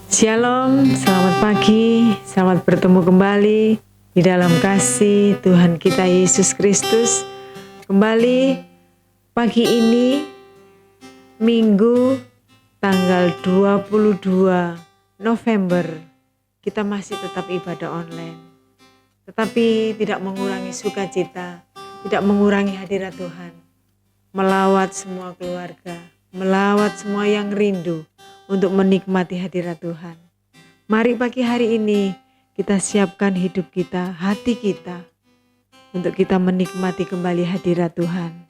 Shalom, selamat pagi, selamat bertemu kembali di dalam kasih Tuhan kita Yesus Kristus. Kembali pagi ini, Minggu tanggal 22 November, kita masih tetap ibadah online. Tetapi tidak mengurangi sukacita, tidak mengurangi hadirat Tuhan. Melawat semua keluarga, melawat semua yang rindu untuk menikmati hadirat Tuhan. Mari pagi hari ini kita siapkan hidup kita, hati kita, untuk kita menikmati kembali hadirat Tuhan.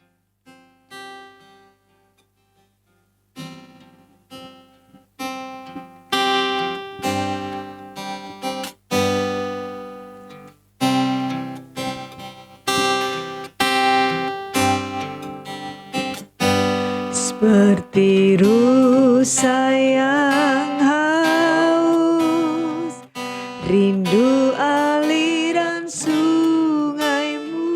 Seperti rusa yang haus, rindu aliran sungaimu.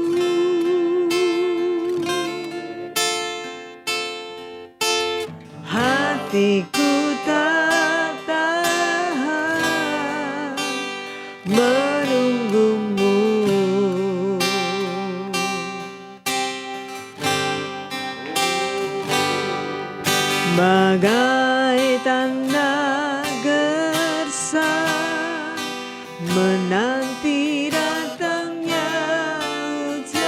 Hatiku tak tahan menunggumu. Bagai tanda gersang menanti datangnya hujan,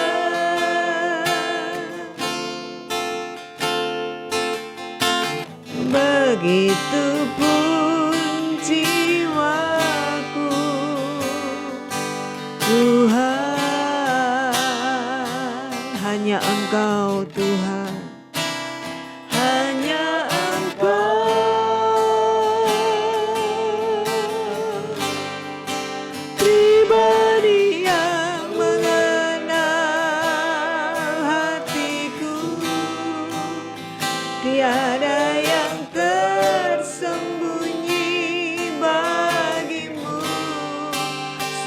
begitupun jiwaku, Tuhan, hanya Engkau Tuhan. Tiada yang tersembunyi bagimu,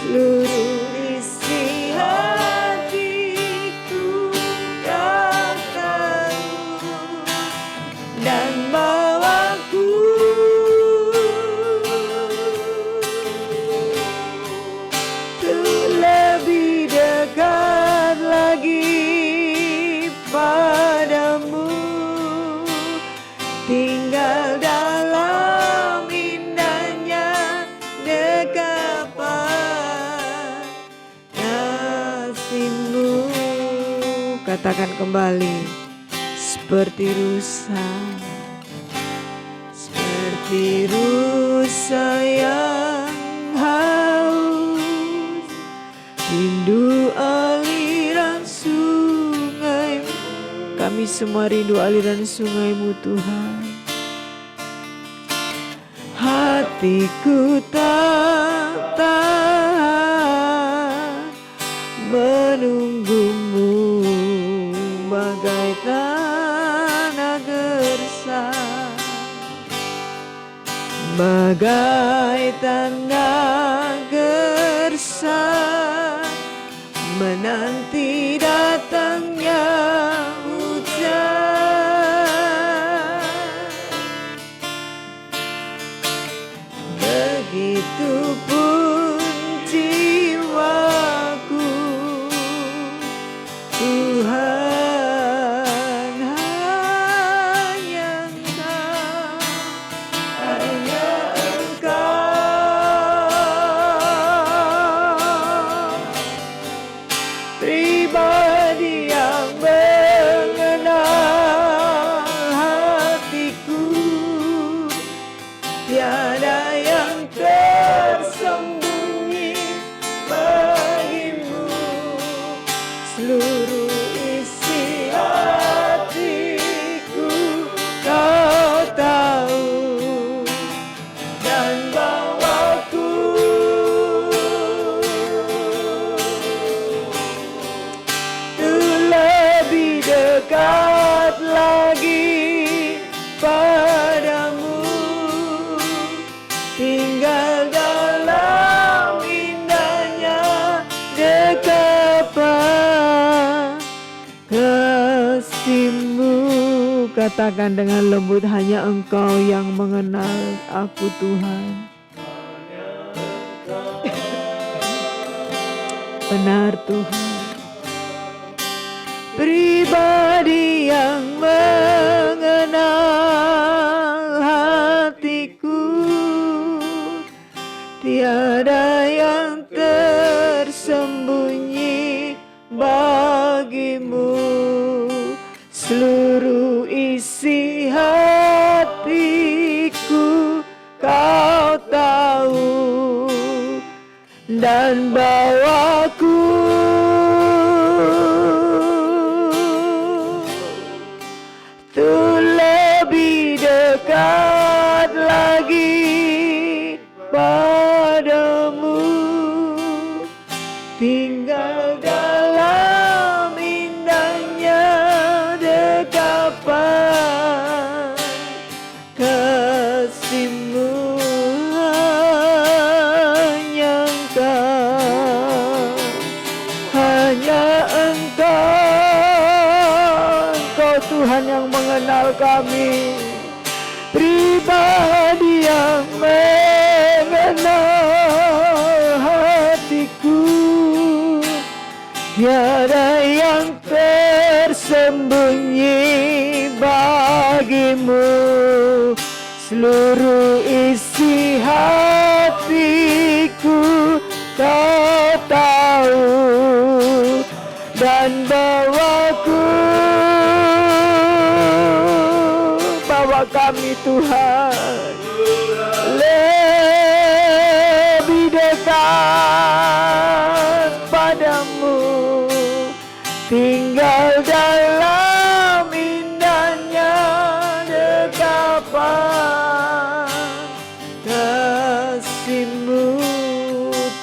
seluruh isi hatiku Kau tahu dan bawaku tuh lebih dekat lagi padamu. Tinggal dalam indahnya dekapan kasih-Mu. Katakan kembali, seperti rusa yang haus, rindu aliran sungai. Kami semua rindu aliran sungai-Mu Tuhan. Hatiku tak tahan menunggumu, bagai tanah gersang, bagai tanah gersang menanti datangnya begitupun jiwaku, Tuhan, hanya Engkau, pribadi yang mengenal hatiku. Tiada yang tersembunyi bagimu, seluruh isi hatiku Kau tahu dan bawaku tuh lebih dekat lagi padamu. Tinggal dalam indahnya dekapan kasih-Mu. katakan dengan lembut, hanya Engkau yang mengenal aku Tuhan. Benar Tuhan. Pribadi yang mengenal hatiku, tiada yang tersembunyi bagimu. Seluruh isi hatiku Kau tahu, dan bawaku tuh lebih dekat lagi padamu, tinggal dalam indahnya dekapan kasih-Mu. Tuhan yang mengenal kami, pribadi yang mengenal hatiku, tiada yang tersembunyi bagimu. Seluruh isi hatiku Kau tahu, dan bawa kami Tuhan lebih dekat padamu, tinggal dalam indahnya dekapan kasih-Mu,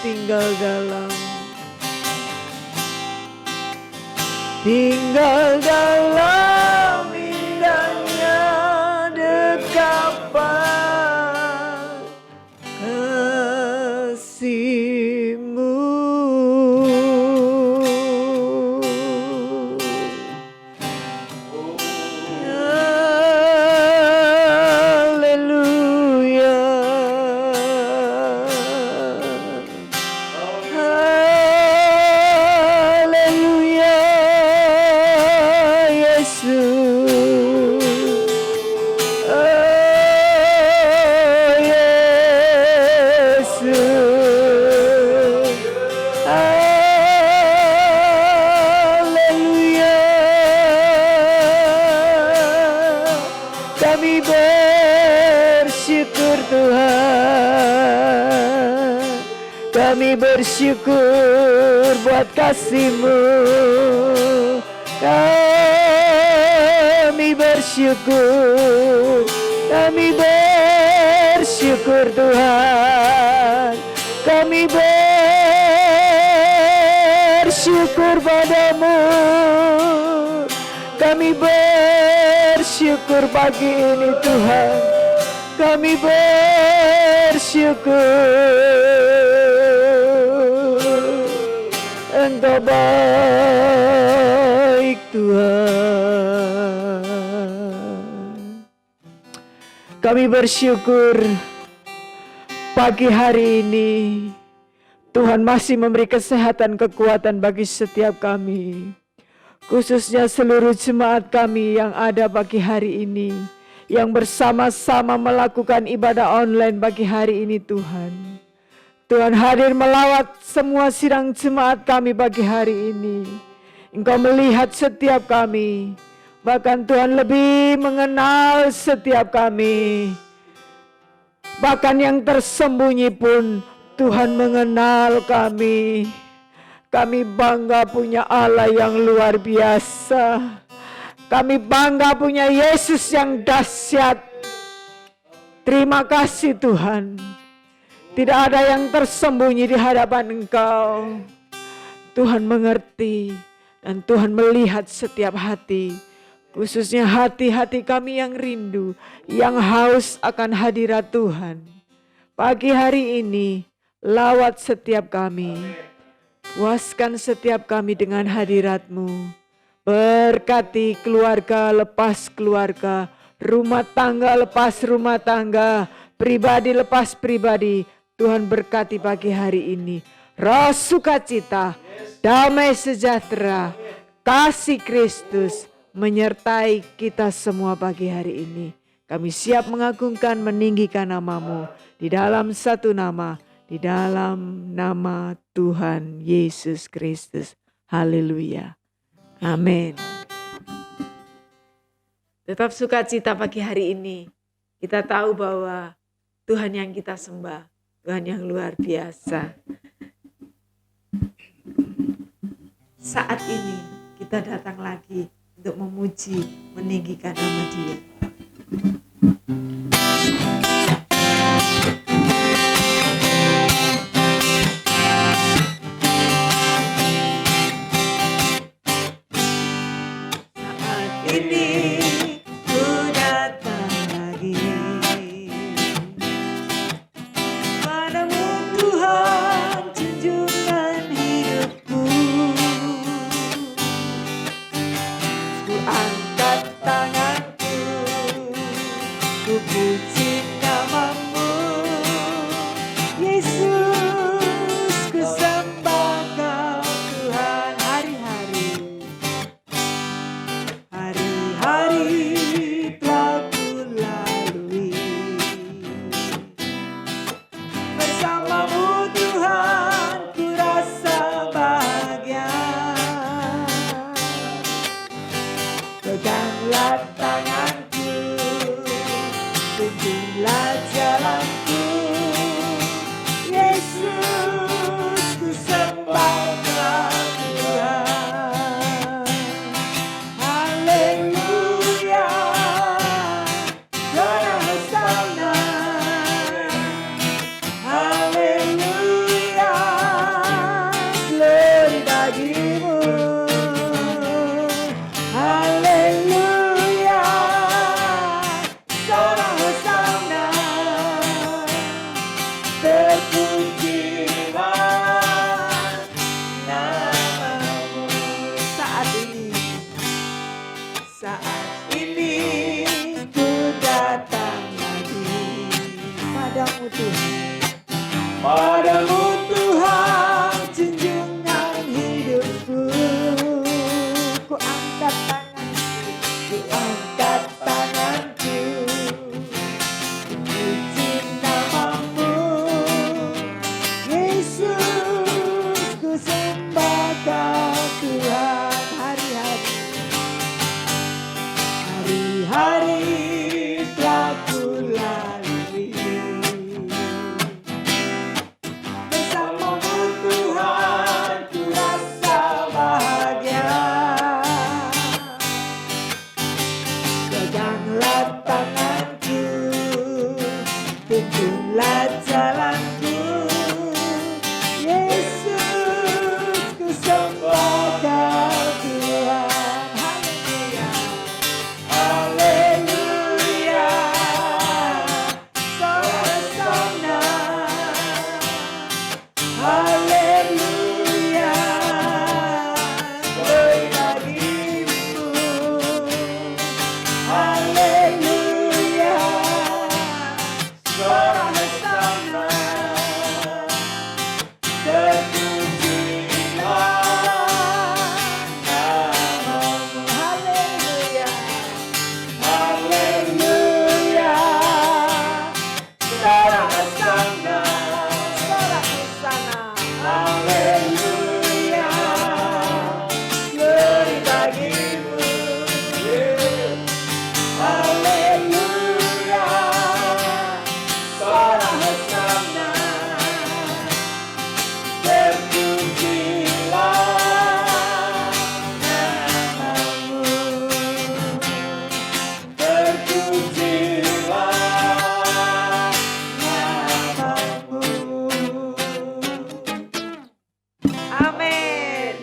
tinggal dalam indahnya dekapan kasih-Mu. Haleluya, haleluya Yesus. Kami bersyukur Tuhan, kami bersyukur buat kasih-Mu, kami bersyukur Tuhan, kami bersyukur padamu, kami bersyukur pagi ini Tuhan, kami bersyukur Engkau baik Tuhan. Kami bersyukur pagi hari ini Tuhan masih memberi kesehatan, kekuatan bagi setiap kami, khususnya seluruh jemaat kami yang ada pagi hari ini, yang bersama-sama melakukan ibadah online pagi hari ini Tuhan. Tuhan hadir melawat semua sidang jemaat kami pagi hari ini. Engkau melihat setiap kami, bahkan Tuhan lebih mengenal setiap kami. Bahkan yang tersembunyi pun Tuhan mengenal kami. Kami bangga punya Allah yang luar biasa. Kami bangga punya Yesus yang dahsyat. Terima kasih Tuhan. Tidak ada yang tersembunyi di hadapan Engkau. Tuhan mengerti dan Tuhan melihat setiap hati. Khususnya hati-hati kami yang rindu, yang haus akan hadirat Tuhan. Pagi hari ini lawat setiap kami. Puaskan setiap kami dengan hadirat-Mu. Berkati keluarga lepas keluarga, rumah tangga lepas rumah tangga, pribadi lepas pribadi. Tuhan berkati pagi hari ini. Roh sukacita, damai sejahtera, kasih Kristus menyertai kita semua pagi hari ini. Kami siap mengagungkan, meninggikan nama-Mu di dalam satu nama, di dalam nama Tuhan Yesus Kristus. Haleluya. Amin. Tetap sukacita pagi hari ini. Kita tahu bahwa Tuhan yang kita sembah, Tuhan yang luar biasa. Saat ini kita datang lagi untuk memuji, meninggikan nama Dia.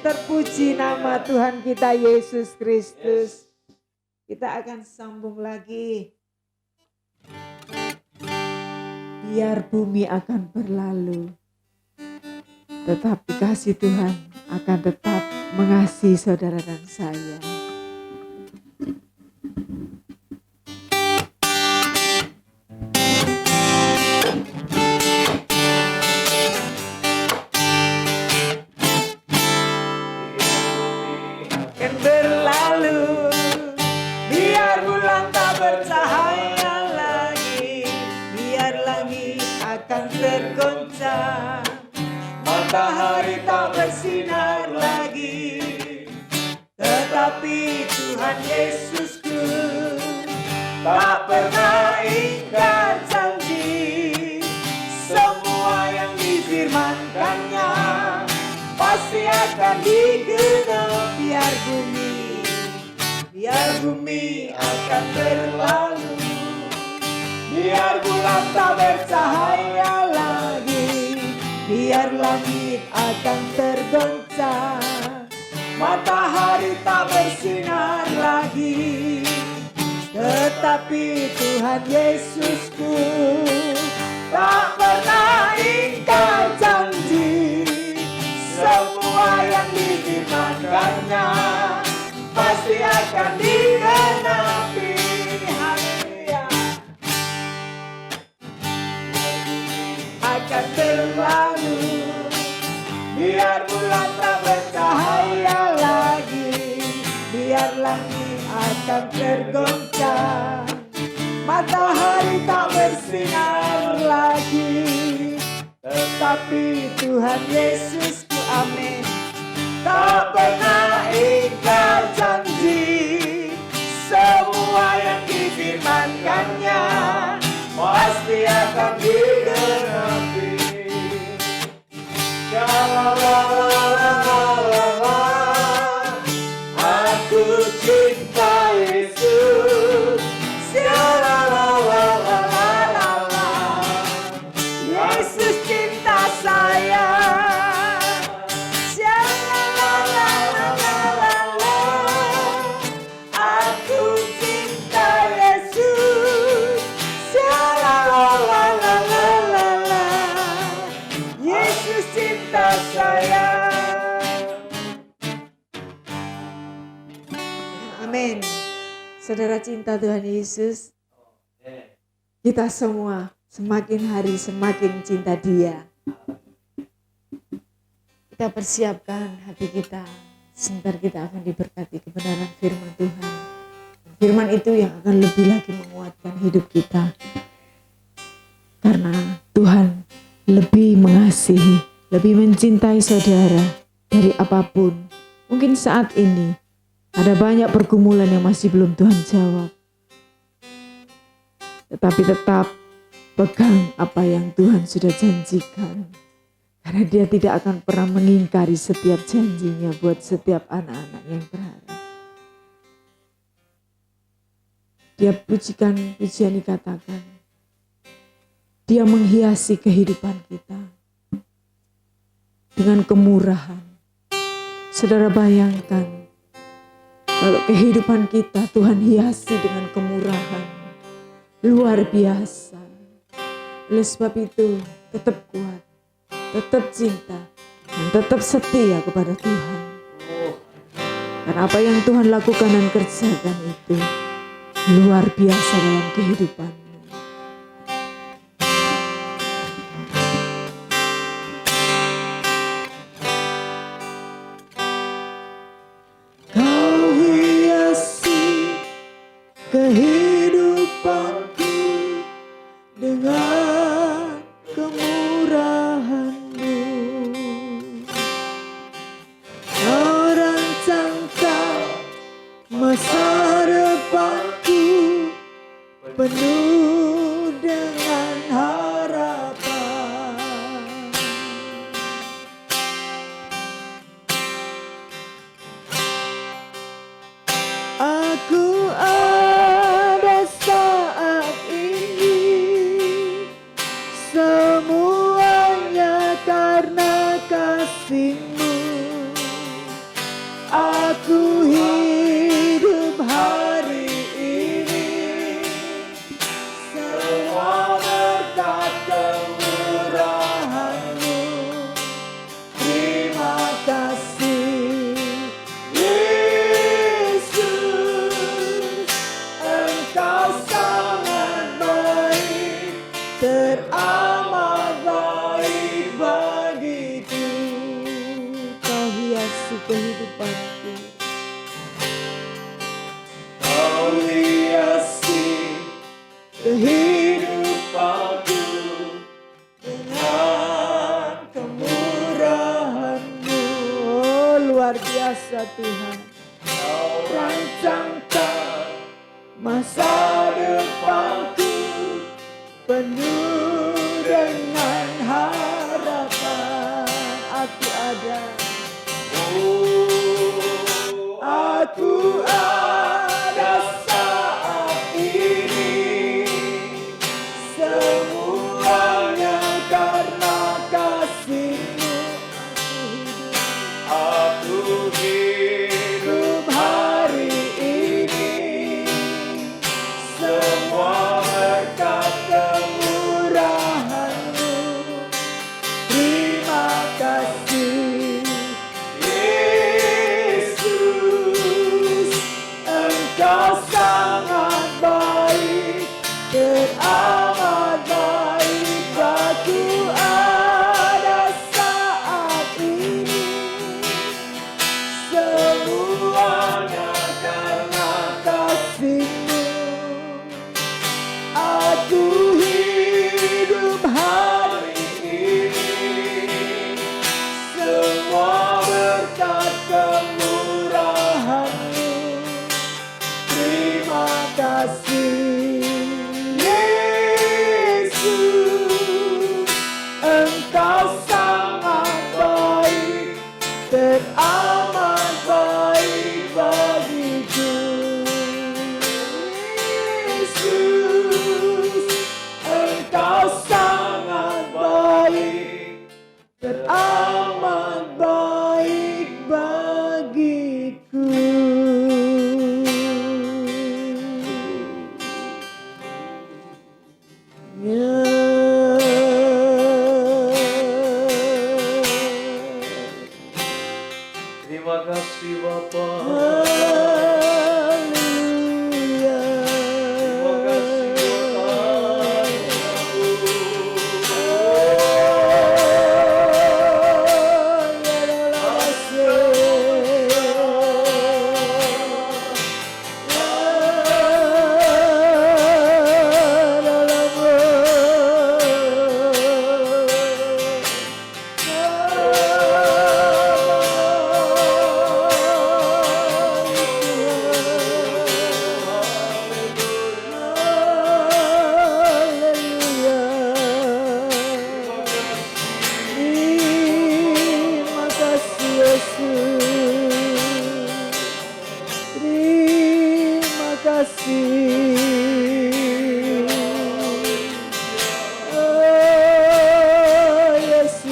Terpuji nama Tuhan kita Yesus Kristus. Kita akan sambung lagi. Biar bumi akan berlalu, tetapi kasih Tuhan akan tetap mengasihi saudara dan saya. Akan berlalu, biar bulan tak bercahaya lagi, biar langit akan tergoncang, matahari tak bersinar lagi, tetapi Tuhan Yesusku tak pernah ingkar janji. Semua yang difirmankannya pasti akan digenapi. Biar bumi akan berlalu, biar bulan tak bercahaya lagi, biar langit akan tergoncang, matahari tak bersinar lagi, tetapi Tuhan Yesusku tak pernah ingkar janji. Semua yang difirmankannya pasti akan digenapi. Haleluya. Akan berlalu, biar bulan tak bercahaya lagi, biar langit akan tergoncang, matahari tak bersinar lagi, tetapi Tuhan Yesusku, amin, tak pernah ingkar janji. Semua yang difirmankannya pasti akan digenapi. Aku cinta Yesus. Yesus cinta saya. Aku cinta Yesus. Yesus cinta saya. Amin. Saudara cinta Tuhan Yesus, kita semua semakin hari semakin cinta Dia. Kita persiapkan hati kita, sebentar kita akan diberkati kebenaran firman Tuhan. Firman itu yang akan lebih lagi menguatkan hidup kita. Karena Tuhan lebih mengasihi, lebih mencintai saudara dari apapun. Mungkin saat ini ada banyak pergumulan yang masih belum Tuhan jawab. Tetapi tetap pegang apa yang Tuhan sudah janjikan. Karena Dia tidak akan pernah mengingkari setiap janjinya buat setiap anak-anak yang berharap. Dia pujikan pujian dikatakan, Dia menghiasi kehidupan kita dengan kemurahan. Saudara bayangkan, kalau kehidupan kita Tuhan hiasi dengan kemurahan luar biasa. Oleh sebab itu tetap kuat, tetap cinta, dan tetap setia kepada Tuhan. Karena apa yang Tuhan lakukan dan kerjakan itu luar biasa dalam kehidupanmu. Kehidupanku dengan kemurahan-Mu, Kau rancangkan masa depanku penuh dengan harapan. Aku biasa Tuhan. Kau rancangkan masa depanku penuh dengan harapan. Aku ada, aku ada saat ini, semuanya karena kasih-Mu. Aku hidup hari ini, semua berkat kemurahan-Mu. Terima kasih Yesus, Engkau sangat baik, teramat baik. Aku ada saat ini, semuanya karena kasih-Mu. Aku hidup hari ini, semua berkat kemurahan-Mu. Terima kasih Yesus, Engkau sangat baik, teramat baik bagiku. Yesus, Engkau sangat baik, teramat baik bagiku. Ya. Terima kasih Bapa. Haleluya. Terima kasih Tuhan. Terima kasih Yesus, terima kasih. Oh Yesus.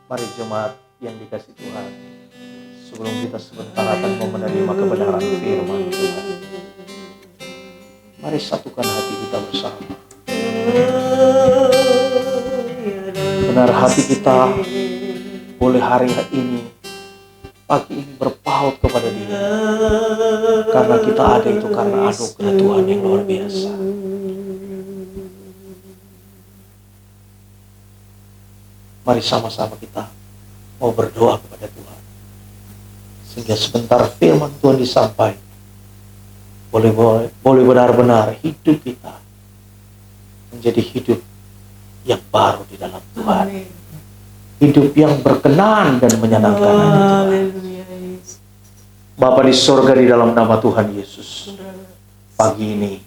Mari jemaat yang dikasih Tuhan, sebelum kita sebentar akan mau menerima kebenaran firman Tuhan, mari satukan hati kita bersama. Benar hati kita boleh hari ini, pagi ini berpaut kepada Dia, karena kita ada itu karena anugerah Tuhan yang luar biasa. Mari sama-sama kita mau berdoa kepada Tuhan, sehingga sebentar firman Tuhan disampaikan, boleh benar-benar hidup kita menjadi hidup yang baru di dalam Tuhan. Hidup yang berkenan dan menyenangkan hati Tuhan. Bapa di sorga, di dalam nama Tuhan Yesus, pagi ini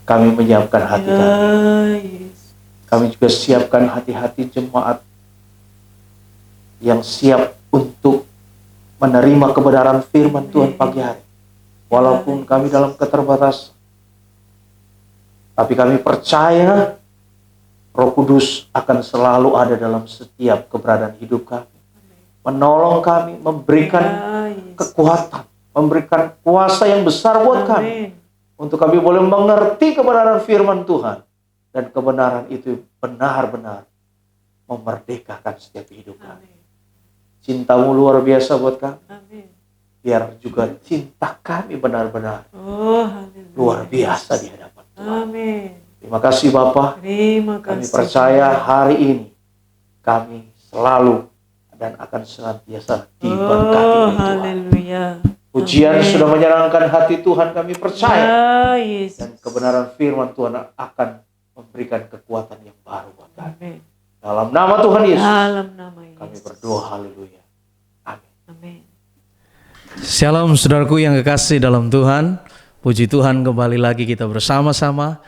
kami menyiapkan hati kami. Kami juga siapkan hati-hati jemaat yang siap untuk menerima kebenaran firman Tuhan pagi hari. Walaupun kami dalam keterbatasan, tapi kami percaya Roh Kudus akan selalu ada dalam setiap keberadaan hidup kami, menolong kami, memberikan kekuatan, memberikan kuasa yang besar buat kami, untuk kami boleh mengerti kebenaran firman Tuhan, dan kebenaran itu benar-benar memerdekakan setiap hidup kami. Cinta-Mu luar biasa buat kami. Biar juga cinta kami benar-benar luar biasa di hadapan Tuhan. Terima kasih Bapa. Kami percaya hari ini kami selalu dan akan senantiasa diberkati oleh Tuhan. Pujian sudah menyenangkan hati Tuhan, kami percaya. Dan kebenaran firman Tuhan akan memberikan kekuatan yang baru buat kami. Amin. Dalam nama Tuhan Yesus, Dalam nama Yesus. kami berdoa, haleluya. Amin. Amin. Shalom saudaraku yang kekasih dalam Tuhan. Puji Tuhan, kembali lagi kita bersama-sama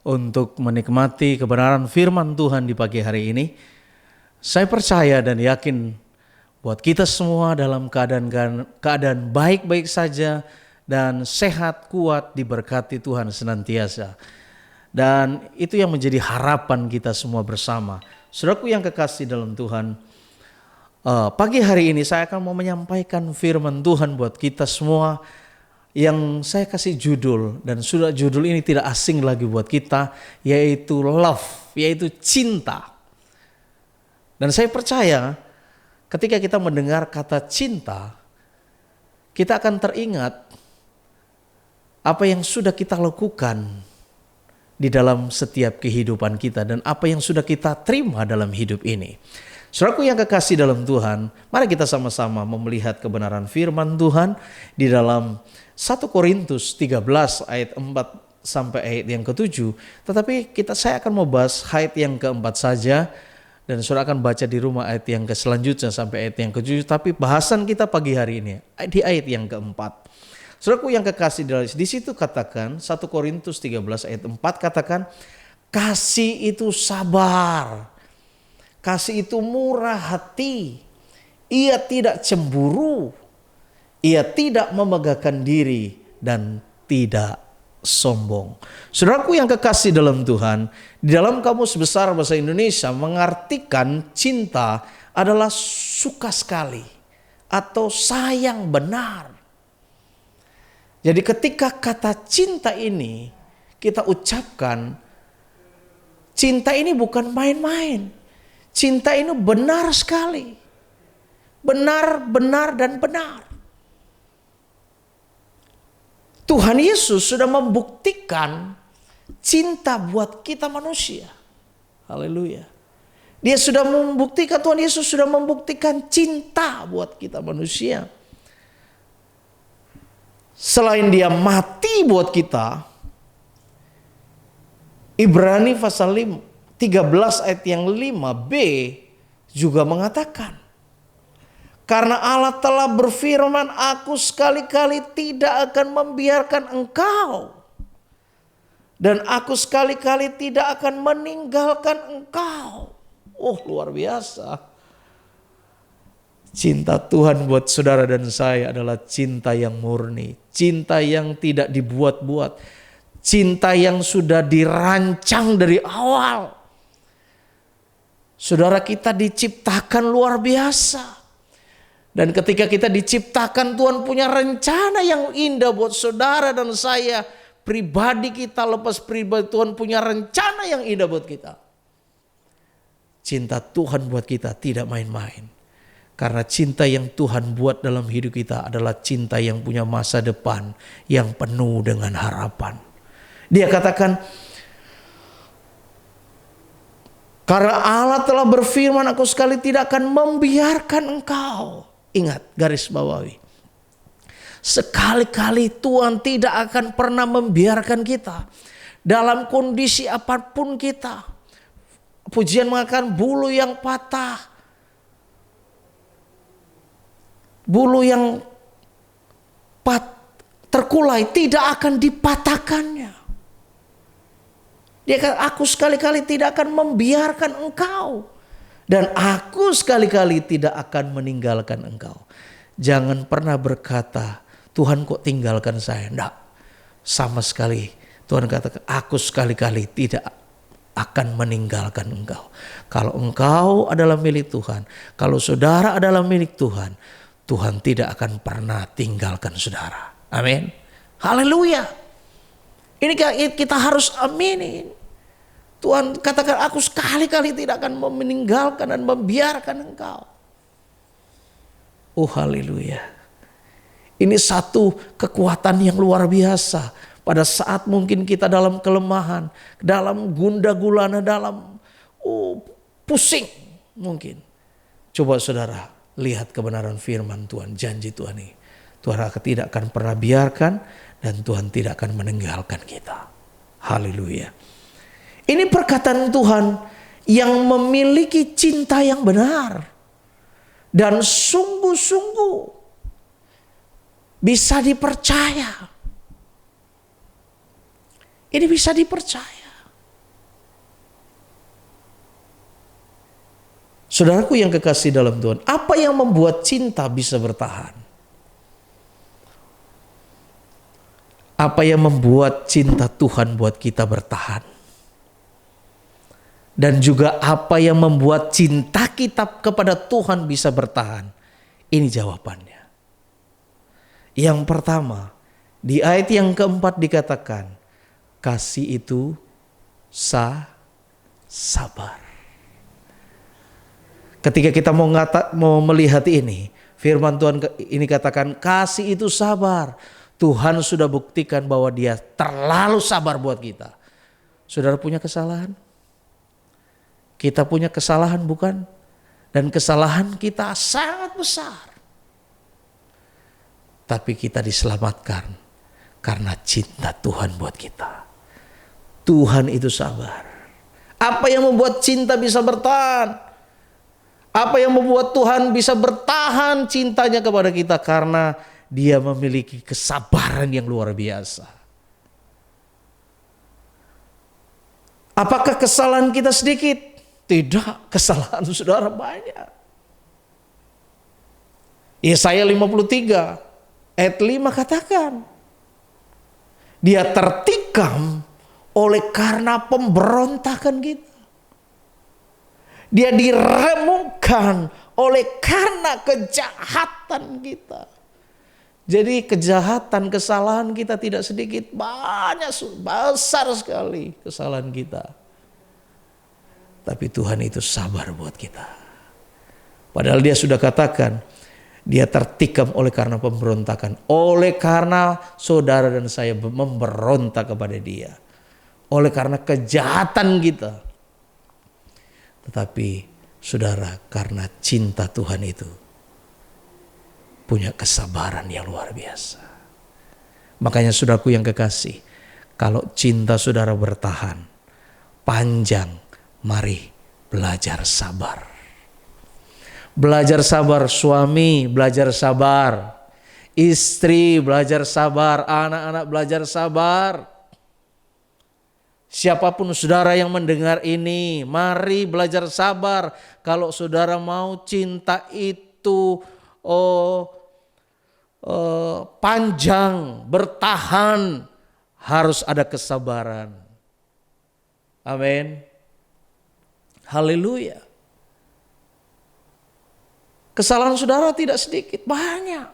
untuk menikmati kebenaran firman Tuhan di pagi hari ini. Saya percaya dan yakin buat kita semua dalam keadaan baik-baik saja dan sehat, kuat, diberkati Tuhan senantiasa. Dan itu yang menjadi harapan kita semua bersama. Saudaraku yang kekasih dalam Tuhan, pagi hari ini saya akan mau menyampaikan firman Tuhan buat kita semua yang saya kasih judul, dan sudah judul ini tidak asing lagi buat kita, yaitu love, yaitu cinta. Dan saya percaya ketika kita mendengar kata cinta, kita akan teringat apa yang sudah kita lakukan di dalam setiap kehidupan kita dan apa yang sudah kita terima dalam hidup ini. Saudaraku yang kekasih dalam Tuhan, mari kita sama-sama melihat kebenaran firman Tuhan di dalam 1 Korintus 13 ayat 4 sampai ayat yang ke-7. Tetapi saya akan mau bahas ayat yang ke-4 saja, dan saudara akan baca di rumah ayat yang selanjutnya sampai ayat yang ke-7. Tapi bahasan kita pagi hari ini di ayat yang ke-4. Saudaraku yang kekasih, di situ katakan 1 Korintus 13 ayat 4 katakan, kasih itu sabar. Kasih itu murah hati, ia tidak cemburu, ia tidak memegahkan diri dan tidak sombong. Saudaraku yang kekasih dalam Tuhan, di dalam Kamus Besar Bahasa Indonesia mengartikan cinta adalah suka sekali atau sayang benar. Jadi ketika kata cinta ini kita ucapkan, cinta ini bukan main-main. Cinta ini benar sekali. Benar, benar, dan benar. Tuhan Yesus sudah membuktikan cinta buat kita manusia. Haleluya. Dia sudah membuktikan, Tuhan Yesus sudah membuktikan cinta buat kita manusia. Selain dia mati buat kita, Ibrani pasal 13 ayat yang 5b juga mengatakan, karena Allah telah berfirman, aku sekali-kali tidak akan membiarkan engkau, dan aku sekali-kali tidak akan meninggalkan engkau. Oh, luar biasa. Cinta Tuhan buat saudara dan saya adalah cinta yang murni, cinta yang tidak dibuat-buat, cinta yang sudah dirancang dari awal. Saudara, kita diciptakan luar biasa. Dan ketika kita diciptakan, Tuhan punya rencana yang indah buat saudara dan saya. Pribadi kita, lepas pribadi, Tuhan punya rencana yang indah buat kita. Cinta Tuhan buat kita tidak main-main. Karena cinta yang Tuhan buat dalam hidup kita adalah cinta yang punya masa depan yang penuh dengan harapan. Dia katakan, karena Allah telah berfirman, aku sekali tidak akan membiarkan engkau. Ingat, garis bawahi. Sekali-kali Tuhan tidak akan pernah membiarkan kita. Dalam kondisi apapun kita. Pujian mengatakan bulu yang patah. Bulu yang terkulai tidak akan dipatahkannya. Dia kata, aku sekali-kali tidak akan membiarkan engkau. Dan aku sekali-kali tidak akan meninggalkan engkau. Jangan pernah berkata, Tuhan kok tinggalkan saya. Enggak, sama sekali. Tuhan katakan, aku sekali-kali tidak akan meninggalkan engkau. Kalau engkau adalah milik Tuhan, kalau saudara adalah milik Tuhan, Tuhan tidak akan pernah tinggalkan saudara. Amin. Haleluya. Ini kita harus aminin. Tuhan katakan, aku sekali-kali tidak akan meninggalkan dan membiarkan engkau. Oh haleluya. Ini satu kekuatan yang luar biasa. Pada saat mungkin kita dalam kelemahan, dalam gundah gulana, dalam pusing mungkin. Coba saudara lihat kebenaran firman Tuhan, janji Tuhan ini. Tuhan tidak akan pernah biarkan dan Tuhan tidak akan meninggalkan kita. Haleluya. Ini perkataan Tuhan yang memiliki cinta yang benar dan sungguh-sungguh bisa dipercaya. Ini bisa dipercaya. Saudaraku yang kekasih dalam Tuhan, apa yang membuat cinta bisa bertahan? Apa yang membuat cinta Tuhan buat kita bertahan? Dan juga apa yang membuat cinta kita kepada Tuhan bisa bertahan? Ini jawabannya. Yang pertama, di ayat yang keempat dikatakan, kasih itu sabar. Ketika kita mau melihat ini, firman Tuhan ini katakan kasih itu sabar. Tuhan sudah buktikan bahwa Dia terlalu sabar buat kita. Saudara punya kesalahan? Kita punya kesalahan bukan? Dan kesalahan kita sangat besar. Tapi kita diselamatkan karena cinta Tuhan buat kita. Tuhan itu sabar. Apa yang membuat cinta bisa bertahan? Apa yang membuat Tuhan bisa bertahan cintanya kepada kita? Karena Dia memiliki kesabaran yang luar biasa. Apakah kesalahan kita sedikit? Tidak, kesalahan saudara banyak. Yesaya 53 ayat 5 katakan, Dia tertikam oleh karena pemberontakan kita. Dia diremukkan oleh karena kejahatan kita. Jadi kejahatan, kesalahan kita tidak sedikit, banyak, besar sekali kesalahan kita. Tapi Tuhan itu sabar buat kita. Padahal Dia sudah katakan, Dia tertikam oleh karena pemberontakan. Oleh karena saudara dan saya memberontak kepada Dia. Oleh karena kejahatan kita. Tetapi saudara, karena cinta Tuhan itu punya kesabaran yang luar biasa. Makanya saudaraku yang kekasih, kalau cinta saudara bertahan panjang, mari belajar sabar. Belajar sabar, suami belajar sabar, istri belajar sabar, anak-anak belajar sabar. Siapapun saudara yang mendengar ini, mari belajar sabar. Kalau saudara mau cinta itu panjang, bertahan, harus ada kesabaran. Amin. Haleluya. Kesalahan saudara tidak sedikit, banyak.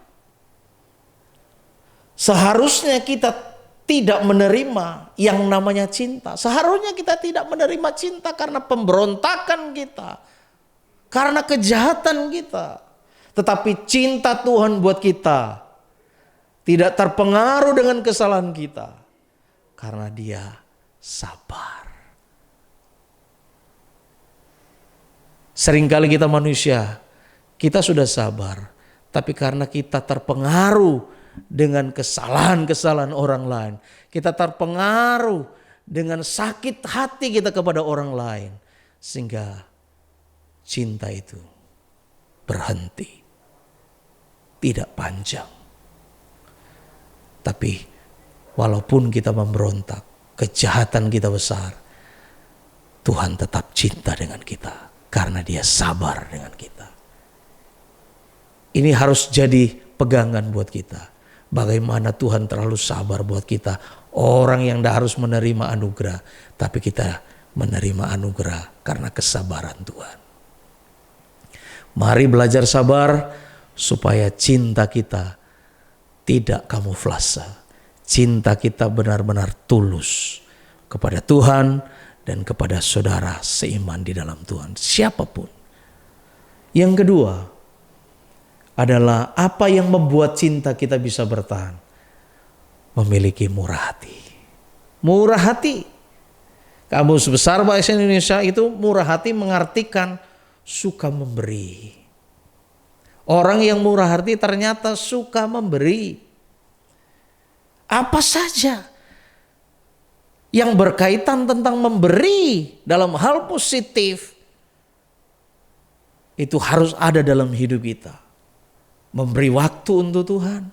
Seharusnya kita tidak menerima yang namanya cinta. Seharusnya kita tidak menerima cinta karena pemberontakan kita, karena kejahatan kita. Tetapi cinta Tuhan buat kita tidak terpengaruh dengan kesalahan kita, karena Dia sabar. Seringkali kita manusia, kita sudah sabar, tapi karena kita terpengaruh dengan kesalahan-kesalahan orang lain, kita terpengaruh dengan sakit hati kita kepada orang lain, sehingga cinta itu berhenti, tidak panjang. Tapi walaupun kita memberontak, kejahatan kita besar, Tuhan tetap cinta dengan kita karena Dia sabar dengan kita. Ini harus jadi pegangan buat kita. Bagaimana Tuhan terlalu sabar buat kita. Orang yang tidak harus menerima anugerah, tapi kita menerima anugerah karena kesabaran Tuhan. Mari belajar sabar supaya cinta kita tidak kamuflase. Cinta kita benar-benar tulus kepada Tuhan dan kepada saudara seiman di dalam Tuhan, siapapun. Yang kedua adalah apa yang membuat cinta kita bisa bertahan? Memiliki murah hati. Murah hati. Kamus Besar Bahasa Indonesia itu murah hati mengartikan suka memberi. Orang yang murah hati ternyata suka memberi. Apa saja. yang berkaitan tentang memberi dalam hal positif, itu harus ada dalam hidup kita. Memberi waktu untuk Tuhan,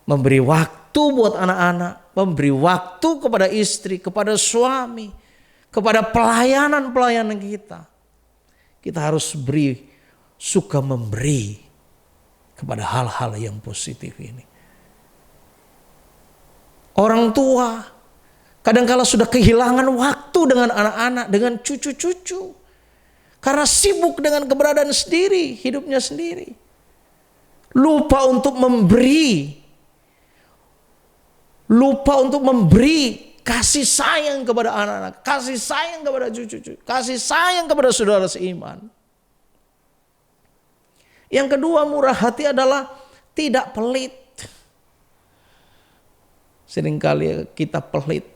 memberi waktu buat anak-anak, memberi waktu kepada istri, kepada suami, kepada pelayanan-pelayanan kita. Kita harus suka memberi kepada hal-hal yang positif ini. Orang tua kadangkala sudah kehilangan waktu dengan anak-anak, dengan cucu-cucu. Karena sibuk dengan keberadaan sendiri, hidupnya sendiri. Lupa untuk memberi. Lupa untuk memberi kasih sayang kepada anak-anak, kasih sayang kepada cucu-cucu, kasih sayang kepada saudara seiman. Yang kedua, murah hati adalah tidak pelit. Seringkali kita pelit.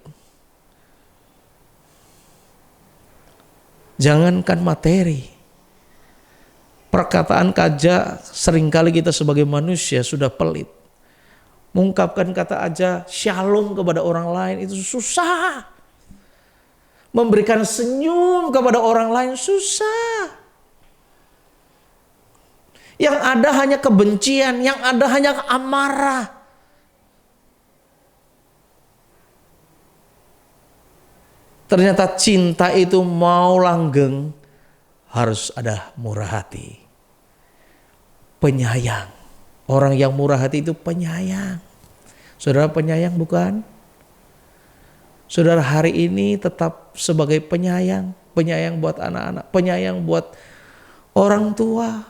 Jangankan materi, perkataan saja seringkali kita sebagai manusia sudah pelit. Mengungkapkan kata aja shalom kepada orang lain itu susah. Memberikan senyum kepada orang lain susah. Yang ada hanya kebencian, yang ada hanya amarah. Ternyata cinta itu mau langgeng harus ada murah hati. Penyayang. Orang yang murah hati itu penyayang. Saudara penyayang bukan? Saudara hari ini tetap sebagai penyayang. Penyayang buat anak-anak. Penyayang buat orang tua.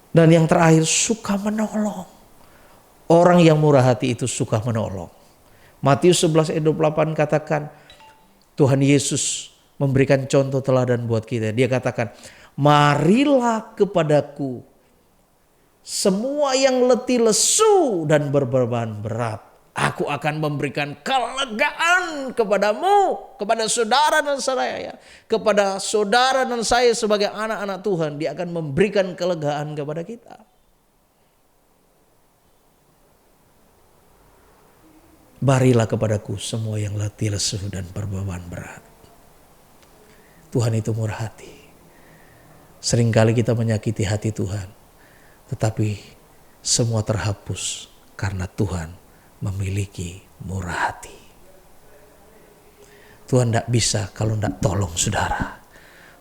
Dan yang terakhir, suka menolong. Orang yang murah hati itu suka menolong. Matius 11 ayat 28 katakan, Tuhan Yesus memberikan contoh teladan buat kita. Dia katakan, marilah kepadaku semua yang letih lesu dan berbeban berat. Aku akan memberikan kelegaan kepadamu, kepada saudara dan saya. Kepada saudara dan saya sebagai anak-anak Tuhan, Dia akan memberikan kelegaan kepada kita. Marilah kepadaku semua yang letih lesu dan berbeban berat. Tuhan itu murah hati. Seringkali kita menyakiti hati Tuhan, tetapi semua terhapus karena Tuhan memiliki murah hati. Tuhan tidak bisa kalau tidak tolong saudara.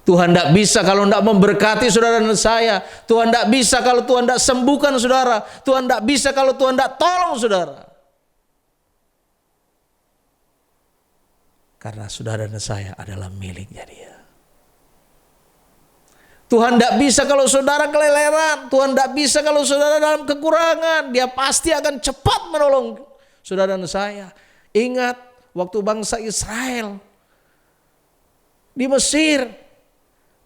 Tuhan tidak bisa kalau tidak memberkati saudara dan saya. Tuhan tidak bisa kalau Tuhan tidak sembuhkan saudara. Tuhan tidak bisa kalau Tuhan tidak tolong saudara. Karena saudara dan saya adalah miliknya Dia. Tuhan tidak bisa kalau saudara keleleran. Tuhan tidak bisa kalau saudara dalam kekurangan. Dia pasti akan cepat menolong saudara dan saya. Ingat waktu bangsa Israel di Mesir.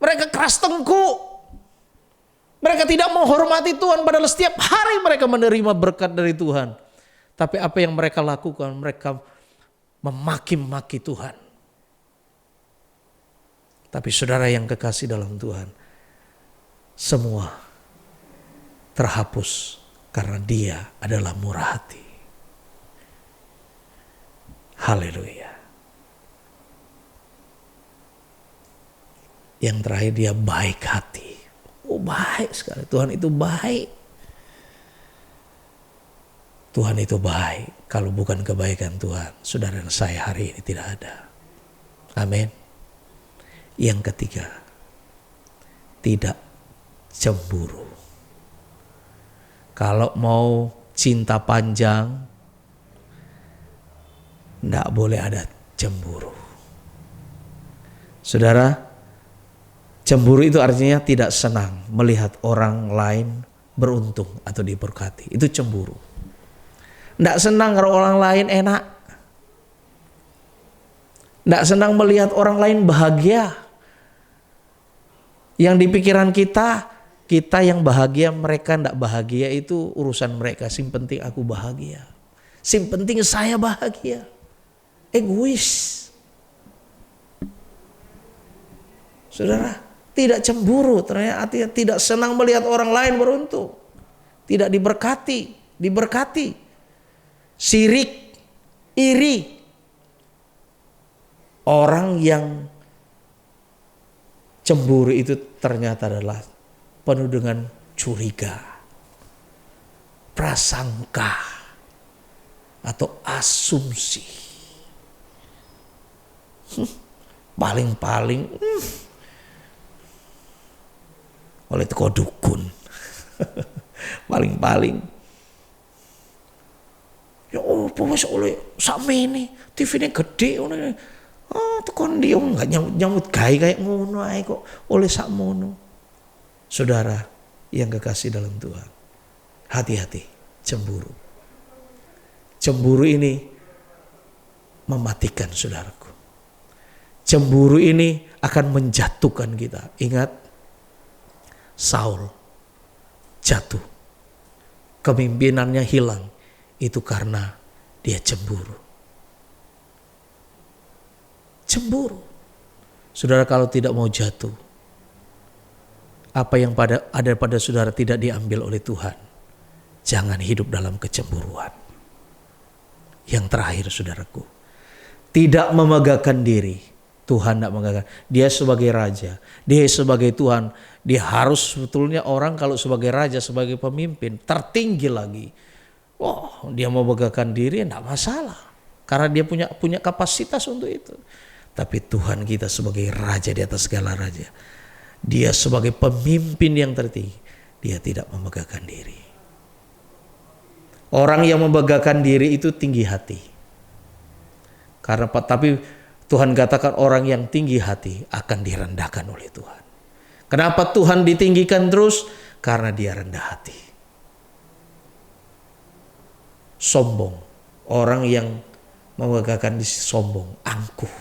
Mereka keras tengkuk. Mereka tidak menghormati Tuhan. Padahal setiap hari mereka menerima berkat dari Tuhan. Tapi apa yang mereka lakukan? Mereka memaki-maki Tuhan. Tapi saudara yang kekasih dalam Tuhan, semua terhapus karena Dia adalah murah hati. Haleluya. Yang terakhir, Dia baik hati. Oh, baik sekali. Tuhan itu baik. Tuhan itu baik. Kalau bukan kebaikan Tuhan, saudara dan saya hari ini tidak ada. Amin. Yang ketiga, tidak cemburu. Kalau mau cinta panjang, tidak boleh ada cemburu. Saudara, cemburu itu artinya tidak senang melihat orang lain beruntung atau diberkati. Itu cemburu. Tidak senang kalau orang lain enak. Tidak senang melihat orang lain bahagia. Yang di pikiran kita yang bahagia, mereka tidak bahagia, itu urusan mereka. Yang penting aku bahagia. Yang penting saya bahagia. Egois. Saudara, tidak cemburu, ternyata tidak senang melihat orang lain beruntung. Tidak diberkati. sirik, iri. Orang yang cemburu itu ternyata adalah penuh dengan curiga, prasangka, atau asumsi. Paling-paling oleh teko dukun. Paling-paling ya apa wis oleh sakmene TV-ne gede ngono. Tekon dia enggak nyambut gawe kayak ngono ae kok oleh sakmono. Saudara yang kekasih dalam Tuhan, hati-hati cemburu. Cemburu ini mematikan, saudaraku. Cemburu ini akan menjatuhkan kita. Ingat, Saul jatuh. Kepemimpinannya hilang. Itu karena dia cemburu. Cemburu. Saudara, kalau tidak mau jatuh, apa yang ada pada saudara tidak diambil oleh Tuhan, jangan hidup dalam kecemburuan. Yang terakhir, saudaraku, tidak memegahkan diri. Tuhan tidak megahkan. Dia sebagai raja, dia sebagai Tuhan, dia harus sebetulnya orang kalau sebagai raja, sebagai pemimpin, tertinggi lagi. Dia mau megahkan diri tidak masalah, karena dia punya kapasitas untuk itu. Tapi Tuhan kita sebagai raja di atas segala raja, dia sebagai pemimpin yang tertinggi, dia tidak memegahkan diri. Orang yang memegahkan diri itu tinggi hati. Tapi Tuhan katakan orang yang tinggi hati akan direndahkan oleh Tuhan. Kenapa Tuhan ditinggikan terus? Karena dia rendah hati. Sombong. Orang yang memegahkan diri sombong, angkuh.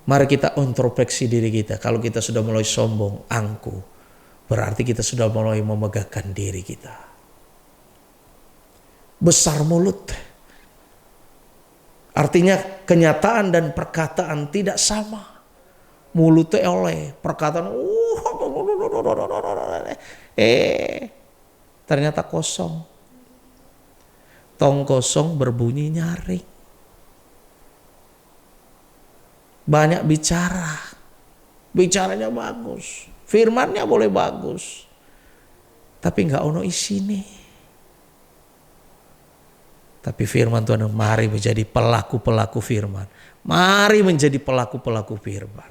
Mari kita introspeksi diri kita. Kalau kita sudah mulai sombong, angkuh, berarti kita sudah mulai memegahkan diri kita. Besar mulut. Artinya kenyataan dan perkataan tidak sama. Mulutnya oleh perkataan ternyata kosong. Tong kosong berbunyi nyaring. Banyak bicara. Bicaranya bagus. Firmannya boleh bagus. Tapi enggak ono isine. Tapi firman Tuhan, mari menjadi pelaku-pelaku firman. Mari menjadi pelaku-pelaku firman.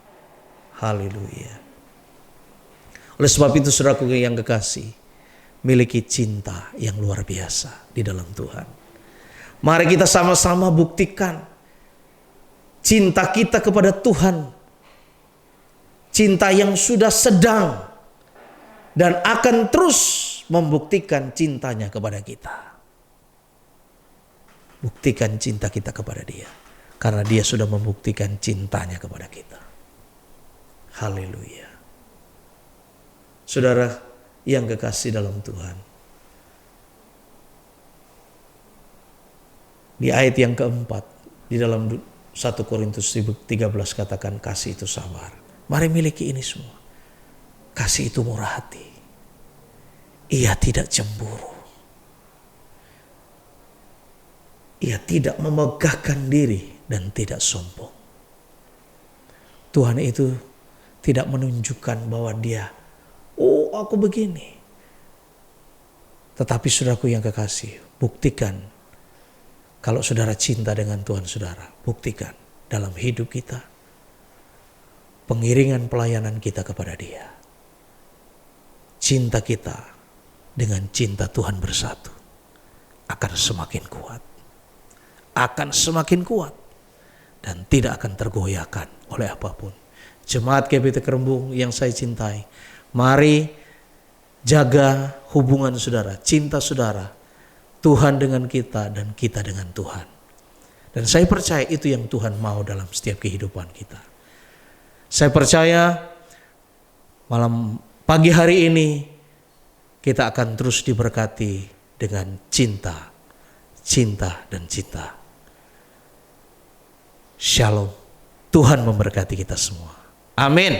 Haleluya. Oleh sebab itu, saudaraku yang kekasih, miliki cinta yang luar biasa di dalam Tuhan. Mari kita sama-sama buktikan cinta kita kepada Tuhan. Cinta yang sudah sedang dan akan terus membuktikan cintanya kepada kita. Buktikan cinta kita kepada dia. Karena dia sudah membuktikan cintanya kepada kita. Haleluya. Saudara yang kekasih dalam Tuhan. Di ayat yang keempat. Di dalam 1 Korintus 13 katakan kasih itu sabar. Mari miliki ini semua. Kasih itu murah hati. Ia tidak cemburu. Ia tidak memegahkan diri dan tidak sombong. Tuhan itu tidak menunjukkan bahwa dia, aku begini. Tetapi saudaraku yang kekasih, buktikan kalau saudara cinta dengan Tuhan saudara, buktikan dalam hidup kita, pengiringan pelayanan kita kepada dia. Cinta kita dengan cinta Tuhan bersatu akan semakin kuat. Akan semakin kuat dan tidak akan tergoyahkan oleh apapun. Jemaat GBT Kerembung yang saya cintai, mari jaga hubungan saudara, cinta saudara, Tuhan dengan kita dan kita dengan Tuhan. Dan saya percaya itu yang Tuhan mau dalam setiap kehidupan kita. Saya percaya malam pagi hari ini kita akan terus diberkati dengan cinta, cinta dan cinta. Shalom. Tuhan memberkati kita semua. Amin.